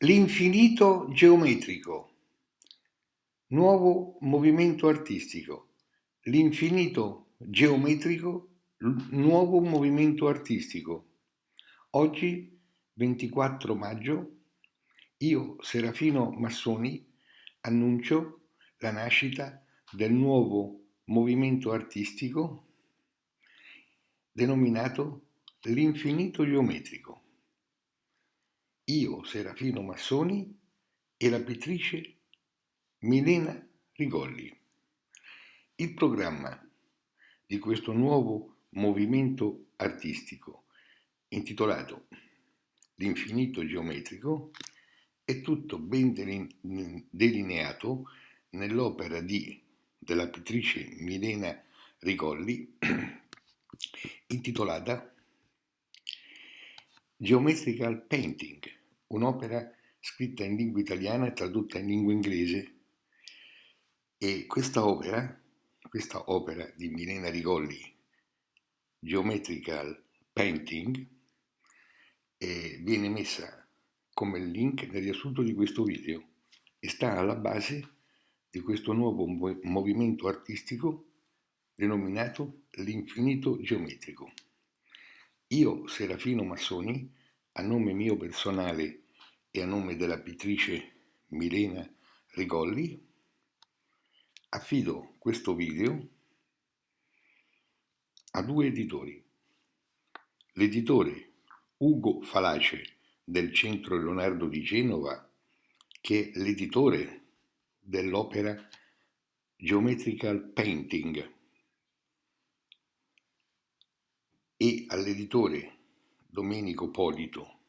L'infinito geometrico, nuovo movimento artistico. L'infinito geometrico, nuovo movimento artistico. Oggi, 24 maggio, io, Serafino Massoni, annuncio la nascita del nuovo movimento artistico denominato l'infinito geometrico. Io, Serafino Massoni, e la pittrice Milena Rigolli. Il programma di questo nuovo movimento artistico, intitolato L'infinito geometrico, è tutto ben delineato nell'opera della pittrice Milena Rigolli, intitolata Geometrical Painting, un'opera scritta in lingua italiana e tradotta in lingua inglese. E questa opera di Milena Rigolli, Geometrical Painting, viene messa come link nel riassunto di questo video e sta alla base di questo nuovo movimento artistico denominato l'infinito geometrico. Io, Serafino Massoni, a nome mio personale e a nome della pittrice Milena Rigolli, affido questo video a due editori. L'editore Ugo Falace del Centro Leonardo di Genova, che è l'editore dell'opera Geometrical Painting, e all'editore Domenico Polito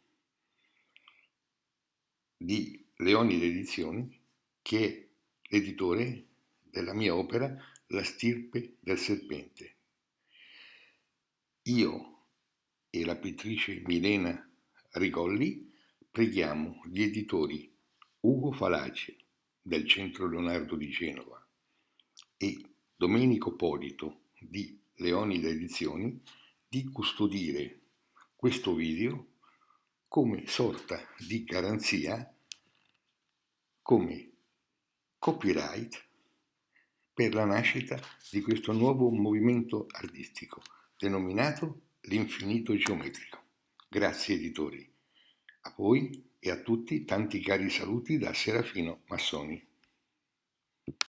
di Leonide Edizioni, che è l'editore della mia opera La stirpe del serpente. Io e la pittrice Milena Rigolli preghiamo gli editori Ugo Falace del Centro Leonardo di Genova e Domenico Polito di Leonide Edizioni di custodire questo video come sorta di garanzia, come copyright per la nascita di questo nuovo movimento artistico denominato l'infinito geometrico. Grazie editori. A voi e a tutti tanti cari saluti da Serafino Massoni.